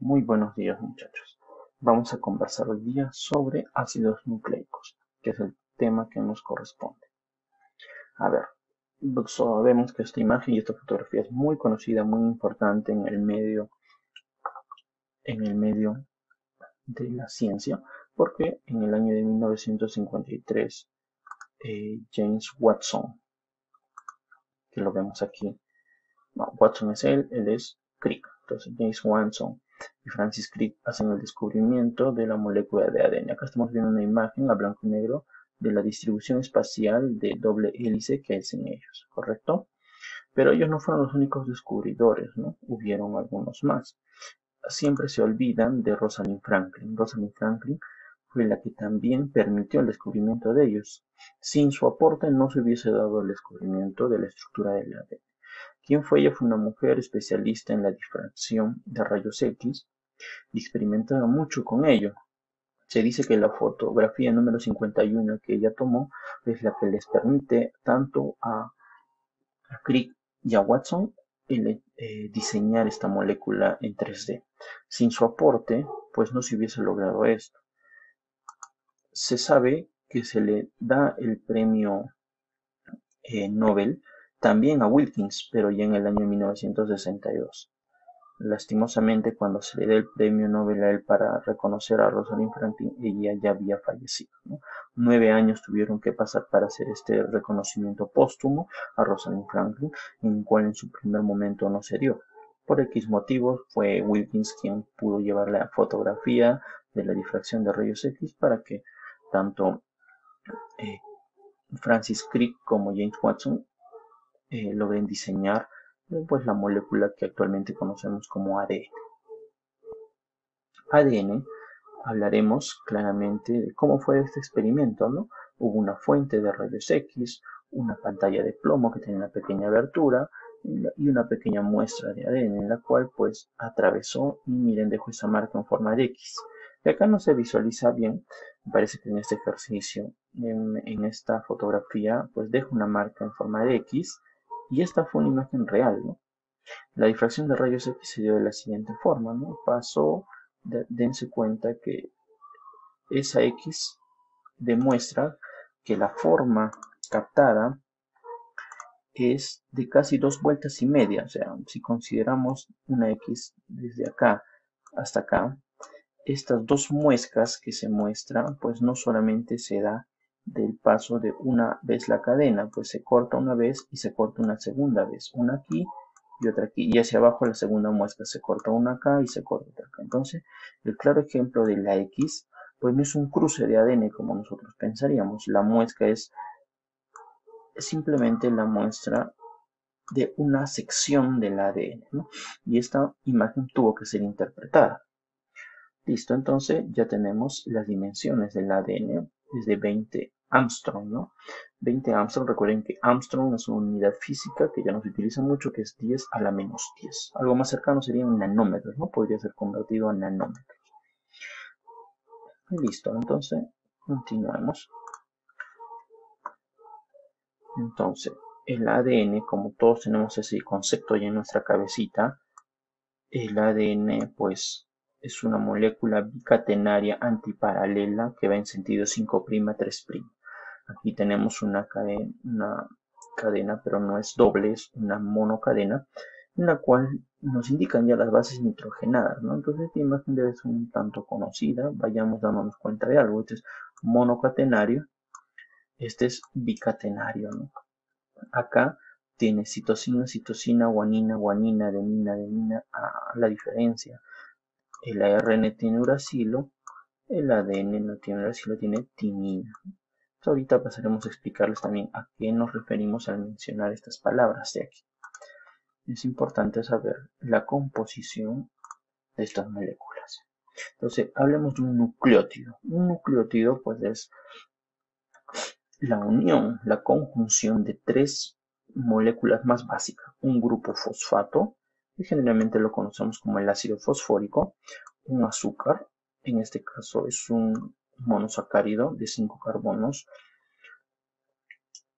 Muy buenos días, muchachos. Vamos a conversar hoy día sobre ácidos nucleicos, que es el tema que nos corresponde. A ver, sabemos que esta imagen y esta fotografía es muy conocida, muy importante en el medio de la ciencia, porque en el año de 1953, James Watson, que lo vemos aquí, no, Watson es él es Crick. Entonces James Watson y Francis Crick hacen el descubrimiento de la molécula de ADN. Acá estamos viendo una imagen a blanco y negro de la distribución espacial de doble hélice que es en ellos, ¿correcto? Pero ellos no fueron los únicos descubridores, ¿no? Hubieron algunos más. Siempre se olvidan de Rosalind Franklin. Rosalind Franklin fue la que también permitió el descubrimiento de ellos. Sin su aporte no se hubiese dado el descubrimiento de la estructura del ADN. ¿Quién fue ella? Fue una mujer especialista en la difracción de rayos X y experimentaba mucho con ello. Se dice que la fotografía número 51 que ella tomó es la que les permite tanto a Crick y a Watson diseñar esta molécula en 3D. Sin su aporte, pues no se hubiese logrado esto. Se sabe que se le da el premio Nobel también a Wilkins, pero ya en el año 1962. Lastimosamente, cuando se le dé el premio Nobel a él para reconocer a Rosalind Franklin, ella ya había fallecido, ¿no? 9 años tuvieron que pasar para hacer este reconocimiento póstumo a Rosalind Franklin, en el cual en su primer momento no se dio. Por X motivos fue Wilkins quien pudo llevar la fotografía de la difracción de rayos X para que tanto eh, Francis Crick como James Watson logren diseñar pues la molécula que actualmente conocemos como ADN. ADN, hablaremos claramente de cómo fue este experimento, ¿no? Hubo una fuente de rayos X, una pantalla de plomo que tenía una pequeña abertura y una pequeña muestra de ADN en la cual pues atravesó y miren dejó esa marca en forma de X. Y acá no se visualiza bien, me parece que en este ejercicio, en esta fotografía, pues deja una marca en forma de X y esta fue una imagen real, ¿no? La difracción de rayos X se dio de la siguiente forma, ¿no? Dense cuenta que esa X demuestra que la forma captada es de casi 2 vueltas y media. O sea, si consideramos una X desde acá hasta acá, estas dos muescas que se muestran, pues no solamente se da del paso de una vez la cadena, pues se corta una vez y se corta una segunda vez, una aquí y otra aquí, y hacia abajo la segunda muesca se corta una acá y se corta otra acá. Entonces, el claro ejemplo de la X, pues no es un cruce de ADN como nosotros pensaríamos, la muesca es simplemente la muestra de una sección del ADN, ¿no? Y esta imagen tuvo que ser interpretada. Listo, entonces ya tenemos las dimensiones del ADN desde 20 Armstrong, ¿no? 20 Armstrong, recuerden que Armstrong es una unidad física que ya no se utiliza mucho, que es 10 a la menos 10. Algo más cercano sería un nanómetros, ¿no? Podría ser convertido a nanómetros. Listo, entonces continuamos. Entonces, el ADN, como todos tenemos ese concepto ya en nuestra cabecita, el ADN pues es una molécula bicatenaria antiparalela que va en sentido 5' 3'. Aquí tenemos una cadena, pero no es doble, es una monocadena, en la cual nos indican ya las bases nitrogenadas, ¿no? Entonces esta imagen debe ser un tanto conocida, vayamos dándonos cuenta de algo. Este es monocatenario, este es bicatenario, ¿no? Acá tiene citosina, citosina, guanina, guanina, adenina, adenina. La diferencia. El ARN tiene uracilo, el ADN no tiene uracilo, tiene timina. Entonces, ahorita pasaremos a explicarles también a qué nos referimos al mencionar estas palabras de aquí. Es importante saber la composición de estas moléculas. Entonces, hablemos de un nucleótido. Un nucleótido, pues, es la unión, la conjunción de tres moléculas más básicas. Un grupo fosfato, que generalmente lo conocemos como el ácido fosfórico, un azúcar, en este caso es un monosacárido de 5 carbonos,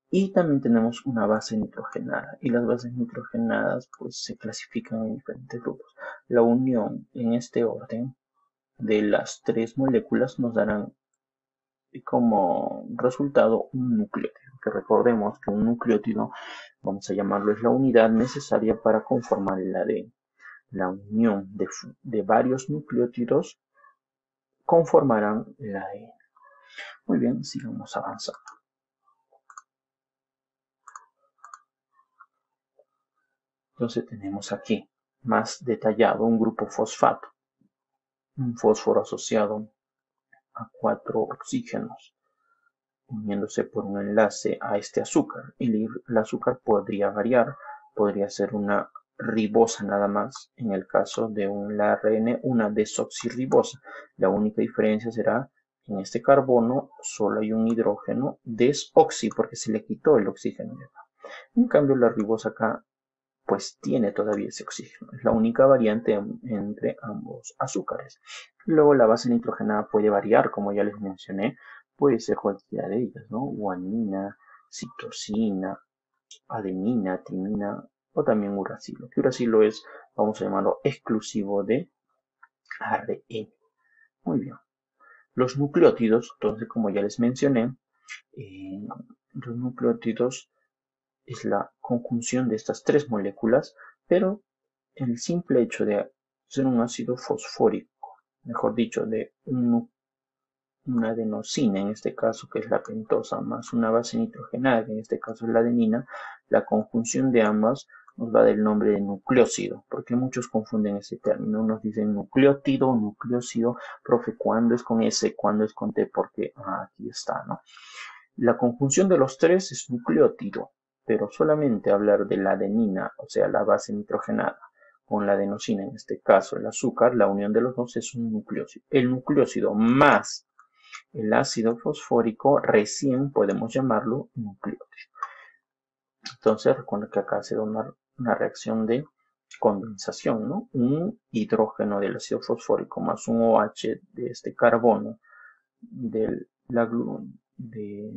Y también tenemos una base nitrogenada. Y las bases nitrogenadas pues se clasifican en diferentes grupos. La unión en este orden de las tres moléculas nos darán como resultado un nucleótido. Que recordemos que un nucleótido, vamos a llamarlo, es la unidad necesaria para conformar el ADN. La unión de varios nucleótidos conformarán el ADN. Muy bien, sigamos avanzando. Entonces tenemos aquí más detallado un grupo fosfato, un fósforo asociado a 4 oxígenos, uniéndose por un enlace a este azúcar. Y el azúcar podría variar, podría ser una ribosa nada más, en el caso de un ARN, una desoxirribosa. La única diferencia será en este carbono solo hay un hidrógeno desoxi porque se le quitó el oxígeno de acá. En cambio la ribosa acá pues tiene todavía ese oxígeno. Es la única variante entre ambos azúcares. Luego la base nitrogenada puede variar, como ya les mencioné, puede ser cualquiera de ellas, ¿no? Guanina, citosina, adenina, timina o también uracilo. Que uracilo es, vamos a llamarlo, exclusivo de ARN. Muy bien. Los nucleótidos, entonces como ya les mencioné, los nucleótidos es la conjunción de estas tres moléculas, pero el simple hecho de ser un ácido fosfórico, mejor dicho, de una adenosina, en este caso que es la pentosa, más una base nitrogenada, que en este caso es la adenina, la conjunción de ambas nos va del nombre de nucleócido, porque muchos confunden ese término, unos dicen nucleótido, nucleócido, profe, ¿cuándo es con S, cuándo es con T? Porque aquí está, ¿no? La conjunción de los tres es nucleótido, pero solamente hablar de la adenina, o sea, la base nitrogenada, con la adenosina, en este caso el azúcar, la unión de los dos es un nucleócido. El nucleócido más el ácido fosfórico recién podemos llamarlo nucleótido. Entonces, recuerda que acá se da una reacción de condensación, ¿no? Un hidrógeno del ácido fosfórico más un OH de este carbono de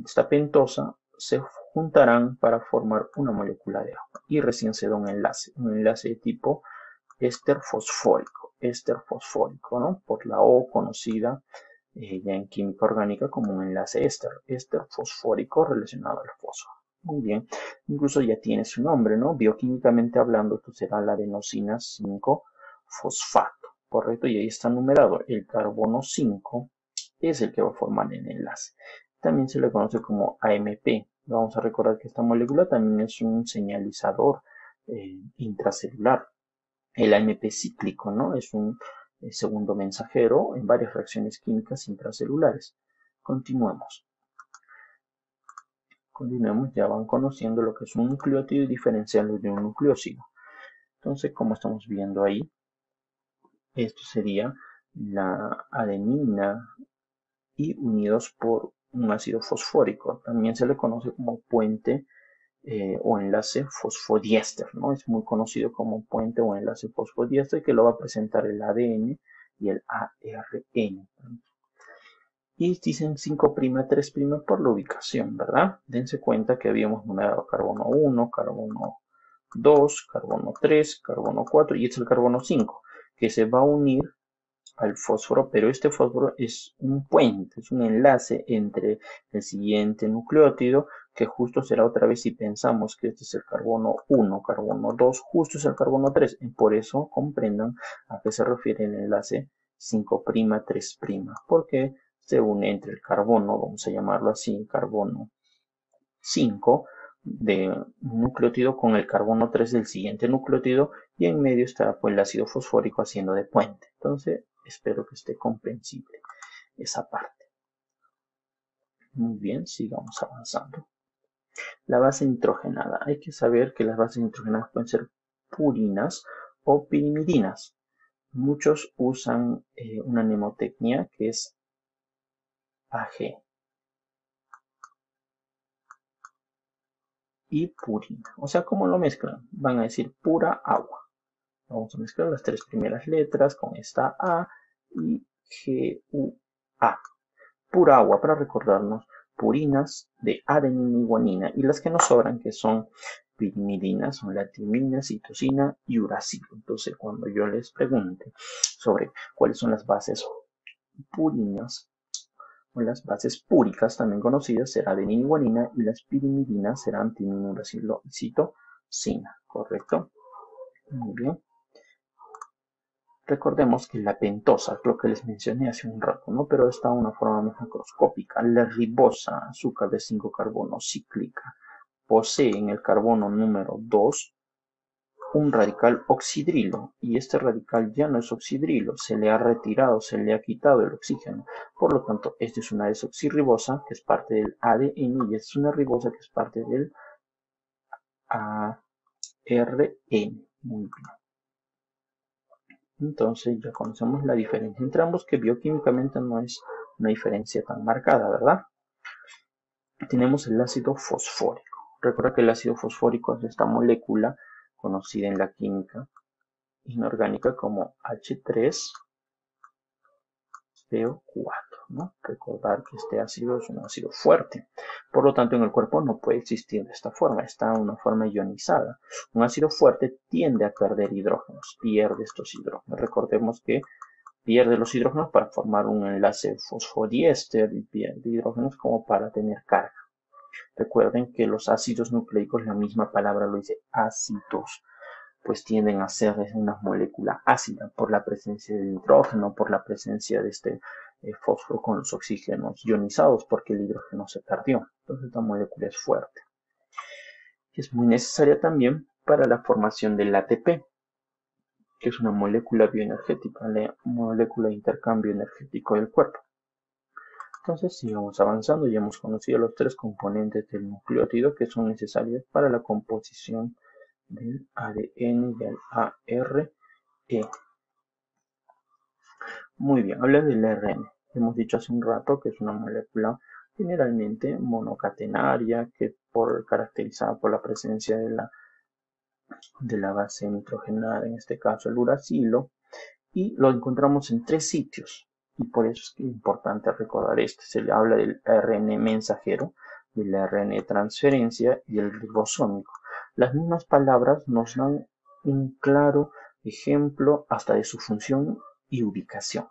esta pentosa se juntarán para formar una molécula de agua y recién se da un enlace de tipo éster fosfórico, ¿no? Por la O conocida ya en química orgánica como un enlace éster fosfórico relacionado al fósforo. Muy bien, incluso ya tiene su nombre, ¿no? Bioquímicamente hablando, esto será la adenosina 5-fosfato, ¿correcto? Y ahí está numerado. El carbono 5 es el que va a formar el enlace. También se le conoce como AMP. Vamos a recordar que esta molécula también es un señalizador intracelular. El AMP cíclico, ¿no? Es un segundo mensajero en varias reacciones químicas intracelulares. Continuemos. Ya van conociendo lo que es un nucleótido y diferenciarlo de un nucleócido. Entonces, como estamos viendo ahí, esto sería la adenina y unidos por un ácido fosfórico. También se le conoce como puente o enlace fosfodiéster, ¿no? Es muy conocido como puente o enlace fosfodiéster que lo va a presentar el ADN y el ARN. Y dicen 5', 3' por la ubicación, ¿verdad? Dense cuenta que habíamos numerado carbono 1, carbono 2, carbono 3, carbono 4 y este es el carbono 5, que se va a unir al fósforo, pero este fósforo es un puente, es un enlace entre el siguiente nucleótido, que justo será otra vez si pensamos que este es el carbono 1, carbono 2, justo es el carbono 3, y por eso comprendan a qué se refiere el enlace 5', 3', porque se une entre el carbono, vamos a llamarlo así, carbono 5 de un nucleótido con el carbono 3 del siguiente nucleótido y en medio estará pues el ácido fosfórico haciendo de puente. Entonces, espero que esté comprensible esa parte. Muy bien, sigamos avanzando. La base nitrogenada. Hay que saber que las bases nitrogenadas pueden ser purinas o pirimidinas. Muchos usan una mnemotecnia que es AG y purina. O sea, ¿cómo lo mezclan? Van a decir pura agua. Vamos a mezclar las tres primeras letras con esta A y G-U-A. Pura agua, para recordarnos, purinas de adenina y guanina, y las que nos sobran, que son pirimidinas, son la timina, citosina y uracilo. Entonces, cuando yo les pregunte sobre cuáles son las bases purinas o las bases púricas, también conocidas, será adenina y guanina, y las pirimidinas serán timina, uracilo y citosina, ¿correcto? Muy bien. Recordemos que la pentosa, lo que les mencioné hace un rato, ¿no? Pero está de una forma más macroscópica. La ribosa, azúcar de 5 carbono cíclica, posee en el carbono número 2 un radical oxidrilo, y este radical ya no es oxidrilo, se le ha retirado, se le ha quitado el oxígeno. Por lo tanto, esta es una desoxirribosa que es parte del ADN, y esta es una ribosa que es parte del ARN. Muy bien. Entonces ya conocemos la diferencia entre ambos, que bioquímicamente no es una diferencia tan marcada, ¿verdad? Tenemos el ácido fosfórico. Recuerda que el ácido fosfórico es esta molécula conocida en la química inorgánica como H3PO4, ¿no? Recordar que este ácido es un ácido fuerte. Por lo tanto, en el cuerpo no puede existir de esta forma, está en una forma ionizada. Un ácido fuerte tiende a perder hidrógenos, pierde estos hidrógenos. Recordemos que pierde los hidrógenos para formar un enlace fosfodiéster y pierde hidrógenos como para tener carga. Recuerden que los ácidos nucleicos, la misma palabra lo dice, ácidos, pues tienden a ser una molécula ácida por la presencia de hidrógeno, por la presencia de este fósforo con los oxígenos ionizados, porque el hidrógeno se perdió. Entonces esta molécula es fuerte. Y es muy necesaria también para la formación del ATP, que es una molécula bioenergética, la molécula de intercambio energético del cuerpo. Entonces sigamos avanzando, ya hemos conocido los tres componentes del nucleótido que son necesarios para la composición del ADN y del ARN. Muy bien, habla del ARN. Hemos dicho hace un rato que es una molécula generalmente monocatenaria, que caracterizada por la presencia de la base nitrogenada, en este caso el uracilo, y lo encontramos en 3 sitios, y por eso es importante recordar esto. Se le habla del ARN mensajero, del ARN de transferencia y el ribosómico. Las mismas palabras nos dan un claro ejemplo hasta de su función y ubicación.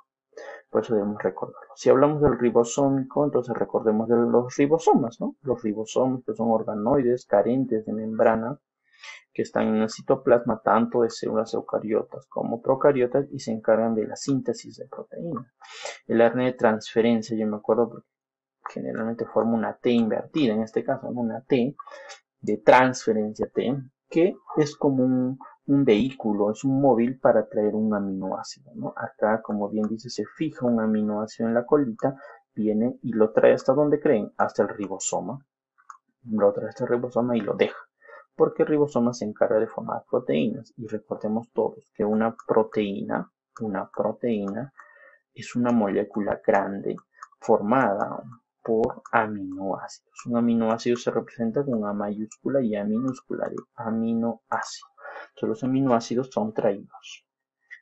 Por eso debemos recordarlo. Si hablamos del ribosómico, entonces recordemos de los ribosomas, ¿no? Los ribosomas, que son organoides carentes de membrana, que están en el citoplasma tanto de células eucariotas como procariotas y se encargan de la síntesis de proteínas. El ARN de transferencia, yo me acuerdo porque generalmente forma una T invertida, en este caso, ¿no? Una T de transferencia T, que es como un vehículo, es un móvil para traer un aminoácido, ¿no? Acá, como bien dice, se fija un aminoácido en la colita, viene y lo trae hasta donde creen, hasta el ribosoma, lo trae hasta el ribosoma y lo deja, porque el ribosoma se encarga de formar proteínas, y recordemos todos que una proteína es una molécula grande formada por aminoácidos. Un aminoácido se representa con A mayúscula y A minúscula de aminoácido. Entonces los aminoácidos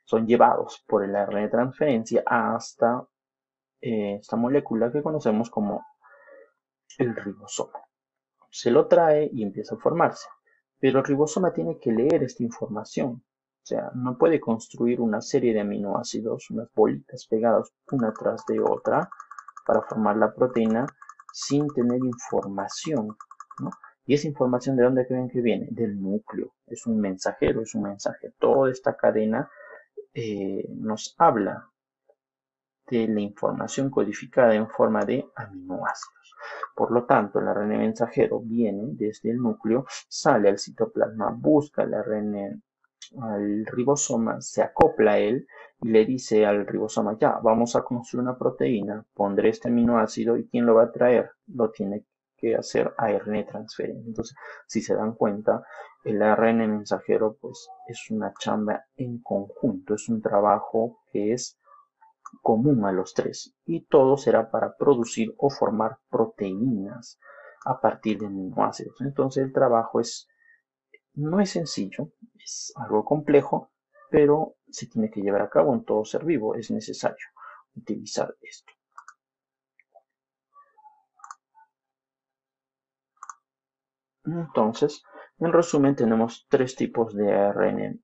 son llevados por el ARN de transferencia hasta esta molécula que conocemos como el ribosoma. Se lo trae y empieza a formarse, pero el ribosoma tiene que leer esta información. O sea, no puede construir una serie de aminoácidos, unas bolitas pegadas una tras de otra para formar la proteína sin tener información, ¿no? Y esa información, ¿de dónde creen que viene? Del núcleo. Es un mensajero, es un mensaje. Toda esta cadena nos habla de la información codificada en forma de aminoácidos. Por lo tanto, el ARN mensajero viene desde el núcleo, sale al citoplasma, busca el ARN al ribosoma, se acopla a él y le dice al ribosoma, ya, vamos a construir una proteína, pondré este aminoácido, y ¿quién lo va a traer? Lo tiene que hacer ARN transferencia. Entonces, si se dan cuenta, el ARN mensajero pues es una chamba en conjunto, es un trabajo que es común a los tres, y todo será para producir o formar proteínas a partir de aminoácidos. Entonces el trabajo no es sencillo, es algo complejo, pero se tiene que llevar a cabo en todo ser vivo. Es necesario utilizar esto. Entonces, en resumen, tenemos tres tipos de ARN,